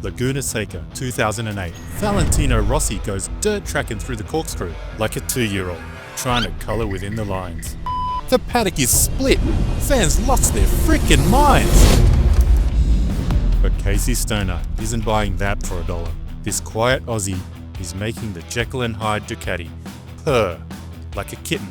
Laguna Seca, 2008. Valentino Rossi goes dirt tracking through the corkscrew like a 2-year-old, trying to colour within the lines. The paddock is split. Fans lost their freaking minds. But Casey Stoner isn't buying that for $1. This quiet Aussie is making the Jekyll and Hyde Ducati purr like a kitten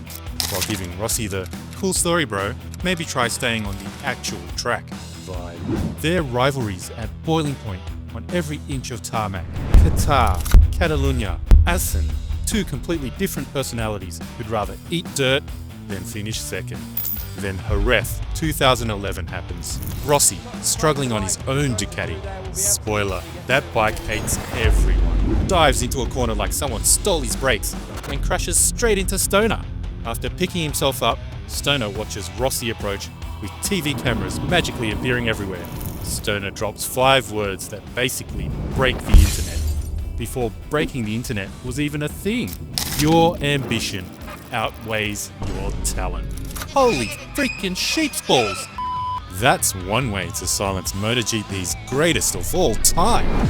while giving Rossi the "cool story bro, maybe try staying on the actual track" vibe. Their rivalries at boiling point on every inch of tarmac. Qatar, Catalunya, Assen, two completely different personalities who'd rather eat dirt than finish second. Then Jerez 2011 happens. Rossi struggling on his own Ducati. Spoiler, that bike hates everyone. Dives into a corner like someone stole his brakes and crashes straight into Stoner. After picking himself up, Stoner watches Rossi approach with TV cameras magically appearing everywhere. Stoner drops 5 words that basically break the internet before breaking the internet was even a thing. Your ambition outweighs your talent. Holy freaking sheep's balls! That's one way to silence MotoGP's greatest of all time.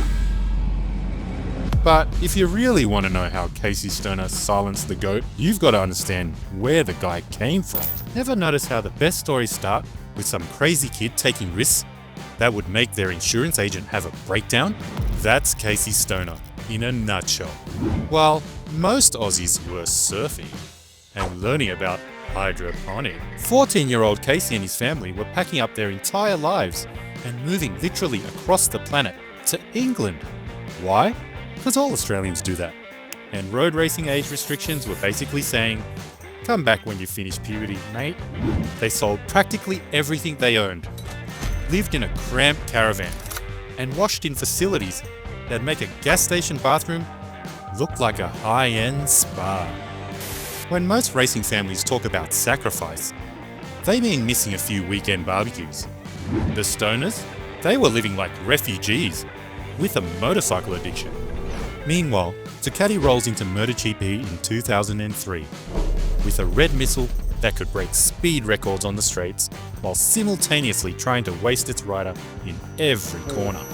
But if you really want to know how Casey Stoner silenced the GOAT, you've got to understand where the guy came from. Ever notice how the best stories start with some crazy kid taking risks that would make their insurance agent have a breakdown? That's Casey Stoner in a nutshell. While most Aussies were surfing and learning about hydroponic, 14-year-old Casey and his family were packing up their entire lives and moving literally across the planet to England. Why? Because all Australians do that. And road racing age restrictions were basically saying, come back when you finish puberty, mate. They sold practically everything they owned, lived in a cramped caravan, and washed in facilities that make a gas station bathroom look like a high-end spa. When most racing families talk about sacrifice, they mean missing a few weekend barbecues. The Stoners, they were living like refugees with a motorcycle addiction. Meanwhile, Ducati rolls into MotoGP in 2003 with a red missile that could break speed records on the straights while simultaneously trying to waste its rider in every corner.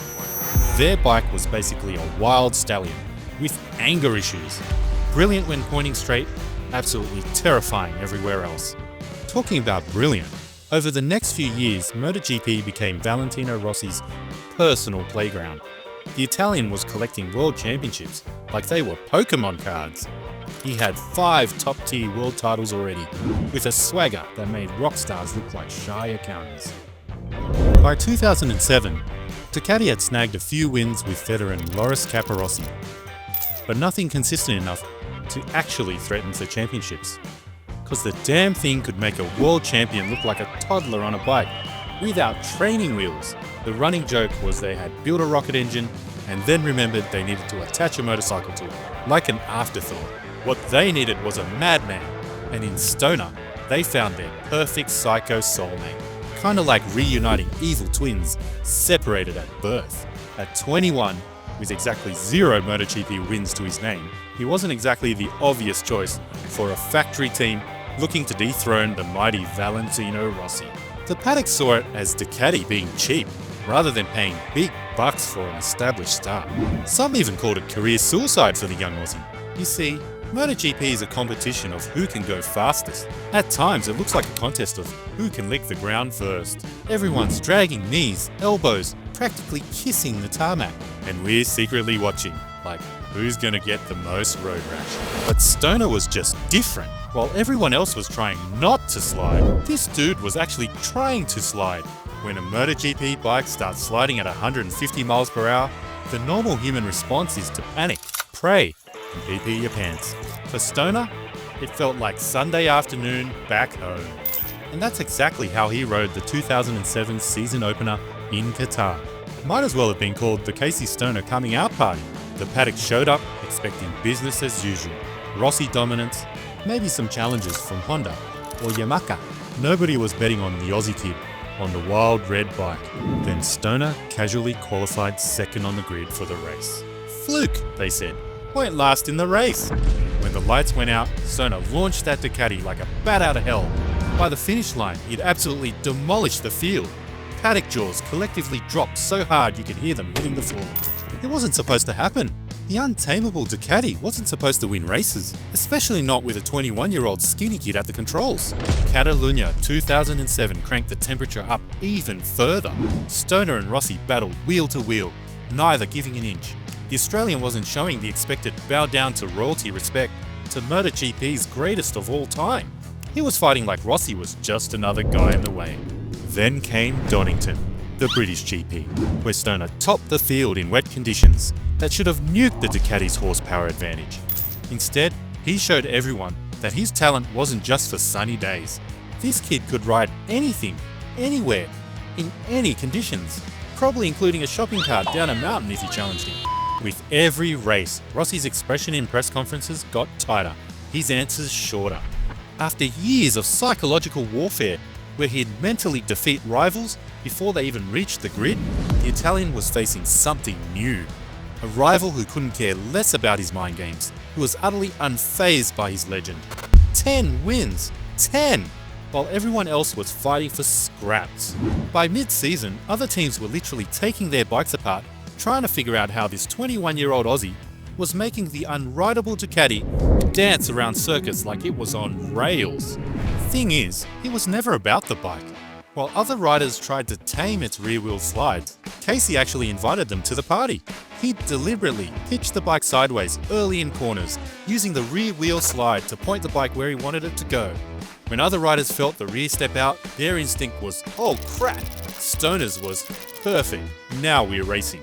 Their bike was basically a wild stallion with anger issues. Brilliant when pointing straight, absolutely terrifying everywhere else. Talking about brilliant, over the next few years, MotoGP became Valentino Rossi's personal playground. The Italian was collecting world championships like they were Pokemon cards. He had 5 top-tier world titles already, with a swagger that made rock stars look like shy accountants. By 2007, Ducati had snagged a few wins with veteran Loris Capirossi, but nothing consistent enough to actually threaten for championships. Because the damn thing could make a world champion look like a toddler on a bike without training wheels. The running joke was they had built a rocket engine and then remembered they needed to attach a motorcycle to it, like an afterthought. What they needed was a madman, and in Stoner, they found their perfect psycho soulmate. Kinda like reuniting evil twins separated at birth. At 21, with exactly 0 MotoGP wins to his name, he wasn't exactly the obvious choice for a factory team looking to dethrone the mighty Valentino Rossi. The paddock saw it as Ducati being cheap, rather than paying big bucks for an established star. Some even called it career suicide for the young Aussie. You see, MotoGP is a competition of who can go fastest. At times, it looks like a contest of who can lick the ground first. Everyone's dragging knees, elbows, practically kissing the tarmac. And we're secretly watching, like, who's gonna get the most road rash. But Stoner was just different. While everyone else was trying not to slide, this dude was actually trying to slide. When a MotoGP bike starts sliding at 150 miles per hour, the normal human response is to panic, pray, and pee your pants. For Stoner, it felt like Sunday afternoon back home. And that's exactly how he rode the 2007 season opener in Qatar. Might as well have been called the Casey Stoner coming out party. The paddock showed up expecting business as usual. Rossi dominance, maybe some challenges from Honda or Yamaha. Nobody was betting on the Aussie kid on the wild red bike. Then Stoner casually qualified second on the grid for the race. Fluke, they said, won't last in the race. When the lights went out, Stoner launched that Ducati like a bat out of hell. By the finish line, he'd absolutely demolished the field. Paddock jaws collectively dropped so hard you could hear them hitting the floor. It wasn't supposed to happen. The untamable Ducati wasn't supposed to win races, especially not with a 21-year-old skinny kid at the controls. Catalunya 2007 cranked the temperature up even further. Stoner and Rossi battled wheel to wheel, neither giving an inch. The Australian wasn't showing the expected bow down to royalty respect to MotoGP's greatest of all time. He was fighting like Rossi was just another guy in the way. Then came Donington, the British GP, where Stoner topped the field in wet conditions that should have nuked the Ducati's horsepower advantage. Instead, he showed everyone that his talent wasn't just for sunny days. This kid could ride anything, anywhere, in any conditions, probably including a shopping cart down a mountain if you challenged him. With every race, Rossi's expression in press conferences got tighter, his answers shorter. After years of psychological warfare, where he'd mentally defeat rivals before they even reached the grid, the Italian was facing something new. A rival who couldn't care less about his mind games, who was utterly unfazed by his legend. 10 wins! 10! While everyone else was fighting for scraps. By mid-season, other teams were literally taking their bikes apart, trying to figure out how this 21-year-old Aussie was making the unrideable Ducati dance around circuits like it was on rails. Thing is, it was never about the bike. While other riders tried to tame its rear-wheel slides, Casey actually invited them to the party. He deliberately pitched the bike sideways early in corners, using the rear-wheel slide to point the bike where he wanted it to go. When other riders felt the rear step out, their instinct was, oh crap! Stoner's was, perfect, now we're racing.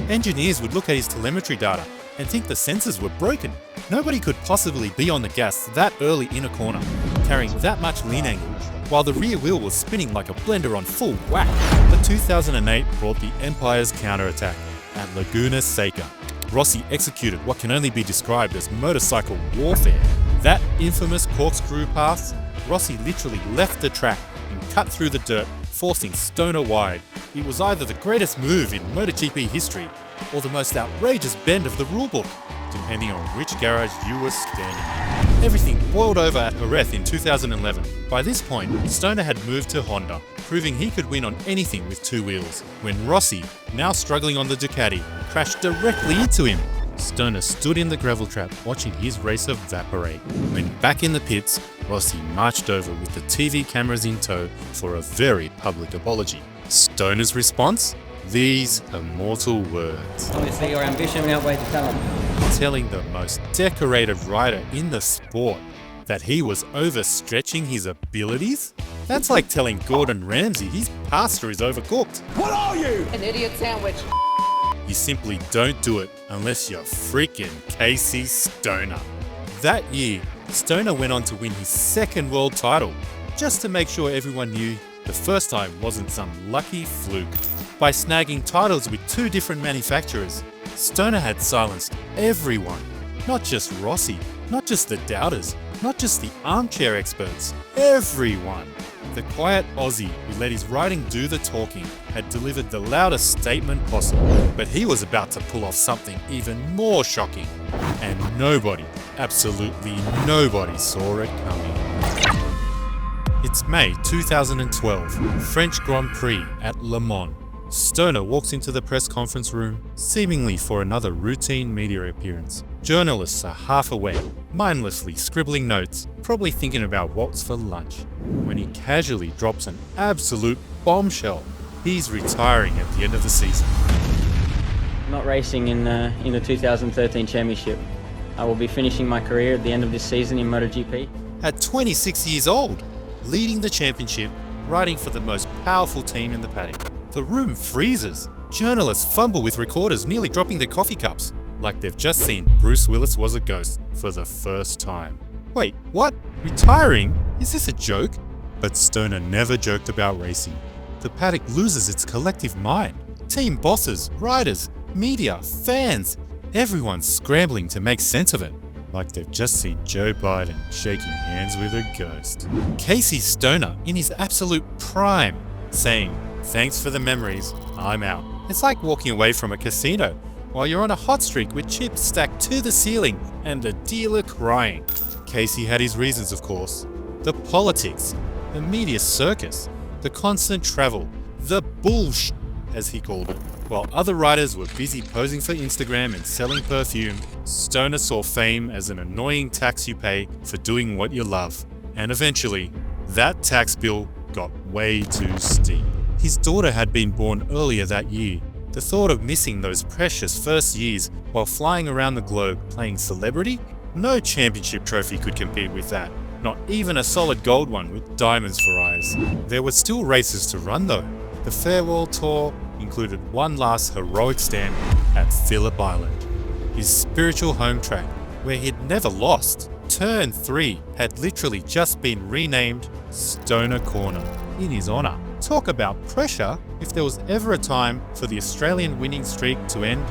Engineers would look at his telemetry data and think the sensors were broken. Nobody could possibly be on the gas that early in a corner, carrying that much lean angle, while the rear wheel was spinning like a blender on full whack. But 2008 brought the Empire's counterattack at Laguna Seca. Rossi executed what can only be described as motorcycle warfare. That infamous corkscrew pass, Rossi literally left the track and cut through the dirt, forcing Stoner wide. It was either the greatest move in MotoGP history or the most outrageous bend of the rulebook, depending on which garage you were standing in. Everything boiled over at Jerez in 2011. By this point, Stoner had moved to Honda, proving he could win on anything with two wheels, when Rossi, now struggling on the Ducati, crashed directly into him. Stoner stood in the gravel trap watching his race evaporate. When back in the pits, Rossi marched over with the TV cameras in tow for a very public apology. Stoner's response? These immortal words. Obviously your ambition outweighed your talent. Telling the most decorated rider in the sport that he was overstretching his abilities? That's like telling Gordon Ramsay his pasta is overcooked. What are you? An idiot sandwich. You simply don't do it unless you're freaking Casey Stoner. That year, Stoner went on to win his second world title, just to make sure everyone knew the first time wasn't some lucky fluke. By snagging titles with two different manufacturers, Stoner had silenced everyone. Not just Rossi, not just the doubters, not just the armchair experts, everyone. The quiet Aussie who let his riding do the talking had delivered the loudest statement possible, but he was about to pull off something even more shocking. And nobody, absolutely nobody saw it coming. It's May 2012, French Grand Prix at Le Mans. Stoner walks into the press conference room, seemingly for another routine media appearance. Journalists are half awake, mindlessly scribbling notes, probably thinking about what's for lunch, when he casually drops an absolute bombshell. He's retiring at the end of the season. Not racing in the 2013 championship. I will be finishing my career at the end of this season in MotoGP. At 26 years old, leading the championship, riding for the most powerful team in the paddock. The room freezes. Journalists fumble with recorders, nearly dropping their coffee cups, like they've just seen Bruce Willis was a ghost for the first time. Wait, what? Retiring? Is this a joke? But Stoner never joked about racing. The paddock loses its collective mind. Team bosses, riders, media, fans, everyone's scrambling to make sense of it, like they've just seen Joe Biden shaking hands with a ghost. Casey Stoner, in his absolute prime, saying, "Thanks for the memories, I'm out." It's like walking away from a casino while you're on a hot streak with chips stacked to the ceiling and the dealer crying. Casey had his reasons, of course. The politics, the media circus, the constant travel, the bullshit, as he called it. While other riders were busy posing for Instagram and selling perfume, Stoner saw fame as an annoying tax you pay for doing what you love. And eventually, that tax bill got way too steep. His daughter had been born earlier that year. The thought of missing those precious first years while flying around the globe playing celebrity? No championship trophy could compete with that. Not even a solid gold one with diamonds for eyes. There were still races to run though. The farewell tour included one last heroic stand at Phillip Island, his spiritual home track where he'd never lost. Turn 3 had literally just been renamed Stoner Corner in his honour. Talk about pressure. If there was ever a time for the Australian winning streak to end,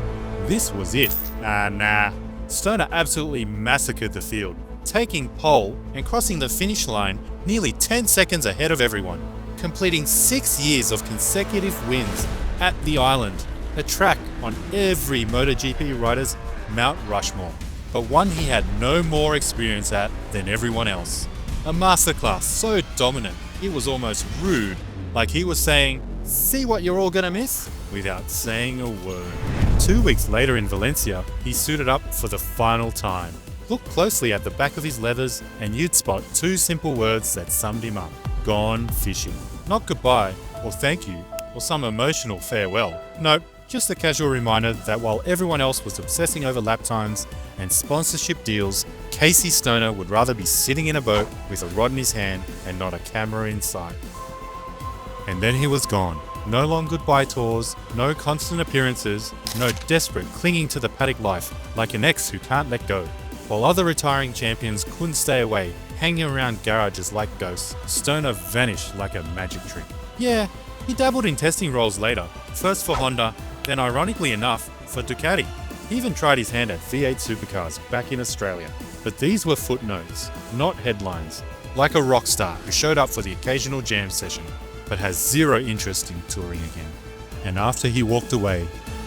this was it. Nah. Stoner absolutely massacred the field, taking pole and crossing the finish line nearly 10 seconds ahead of everyone, completing 6 years of consecutive wins at the island, a track on every MotoGP rider's Mount Rushmore, but one he had no more experience at than everyone else. A masterclass so dominant it was almost rude, like he was saying, "See what you're all gonna miss?" without saying a word. 2 weeks later in Valencia, he suited up for the final time. Look closely at the back of his leathers and you'd spot 2 simple words that summed him up. Gone fishing. Not goodbye, or thank you, or some emotional farewell. Nope, just a casual reminder that while everyone else was obsessing over lap times and sponsorship deals, Casey Stoner would rather be sitting in a boat with a rod in his hand and not a camera in sight. And then he was gone. No long goodbye tours, no constant appearances, no desperate clinging to the paddock life like an ex who can't let go. While other retiring champions couldn't stay away, hanging around garages like ghosts, Stoner vanished like a magic trick. Yeah, he dabbled in testing roles later, first for Honda, then ironically enough, for Ducati. He even tried his hand at V8 supercars back in Australia. But these were footnotes, not headlines. Like a rock star who showed up for the occasional jam session, but has zero interest in touring again. And after he walked away,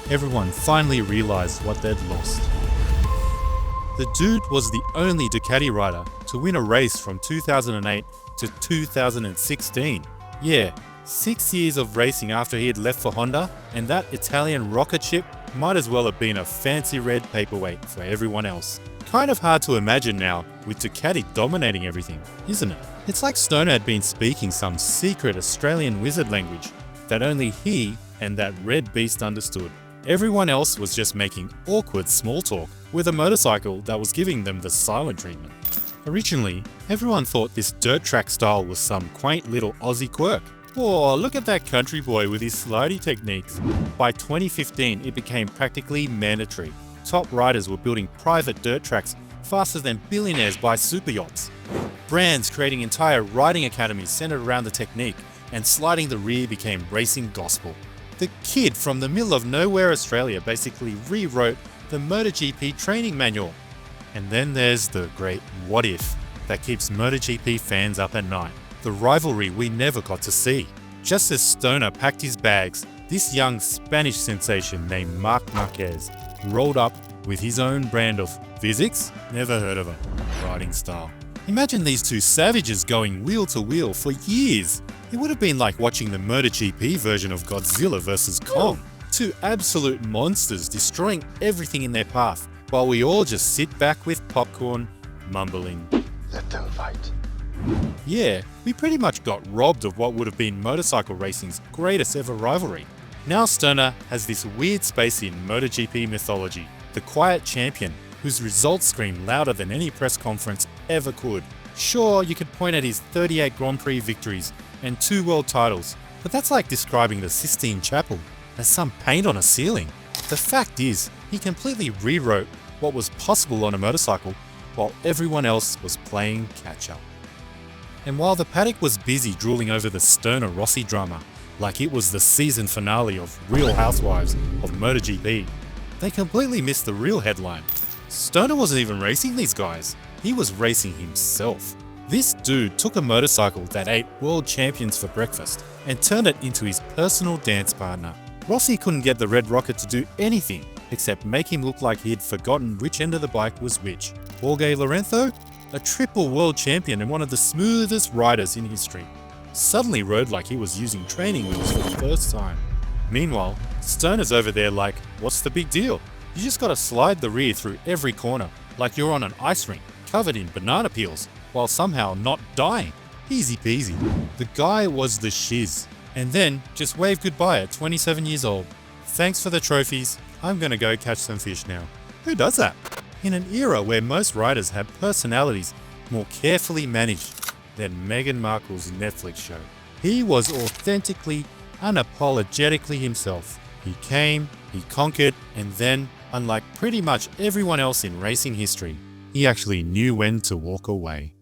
everyone finally realized what they'd lost. The dude was the only Ducati rider to win a race from 2008 to 2016. Yeah, 6 years of racing after he had left for Honda, and that Italian rocket ship might as well have been a fancy red paperweight for everyone else. Kind of hard to imagine now, with Ducati dominating everything, isn't it? It's like Stoner had been speaking some secret Australian wizard language that only he and that red beast understood. Everyone else was just making awkward small talk with a motorcycle that was giving them the silent treatment. Originally, everyone thought this dirt track style was some quaint little Aussie quirk. Oh, look at that country boy with his slidey techniques. By 2015, it became practically mandatory. Top riders were building private dirt tracks faster than billionaires buy super yachts. Brands creating entire riding academies centered around the technique, and sliding the rear became racing gospel. The kid from the middle of nowhere Australia basically rewrote the MotoGP training manual. And then there's the great what if that keeps MotoGP fans up at night. The rivalry we never got to see. Just as Stoner packed his bags, this young Spanish sensation named Marc Marquez rolled up with his own brand of physics, never heard of a riding style. Imagine these two savages going wheel to wheel for years. It would have been like watching the MotoGP version of Godzilla vs. Kong. Two absolute monsters destroying everything in their path, while we all just sit back with popcorn, mumbling. Let them fight. Yeah, we pretty much got robbed of what would have been motorcycle racing's greatest ever rivalry. Now Stoner has this weird space in MotoGP mythology, the quiet champion whose results scream louder than any press conference ever could. Sure, you could point at his 38 Grand Prix victories and 2 world titles, but that's like describing the Sistine Chapel as some paint on a ceiling. The fact is, he completely rewrote what was possible on a motorcycle while everyone else was playing catch-up. And while the paddock was busy drooling over the Stoner Rossi drama, like it was the season finale of Real Housewives of MotoGP, they completely missed the real headline. Stoner wasn't even racing these guys, he was racing himself. This dude took a motorcycle that ate world champions for breakfast and turned it into his personal dance partner. Rossi couldn't get the Red Rocket to do anything except make him look like he'd forgotten which end of the bike was which. Jorge Lorenzo, a triple world champion and one of the smoothest riders in history, suddenly rode like he was using training wheels for the first time. Meanwhile, Stoner's over there like, what's the big deal? You just gotta slide the rear through every corner, like you're on an ice rink, covered in banana peels, while somehow not dying. Easy peasy. The guy was the shiz. And then just waved goodbye at 27 years old. Thanks for the trophies, I'm gonna go catch some fish now. Who does that? In an era where most riders have personalities more carefully managed than Meghan Markle's Netflix show, he was authentically, unapologetically himself. He came, he conquered, and then, unlike pretty much everyone else in racing history, he actually knew when to walk away.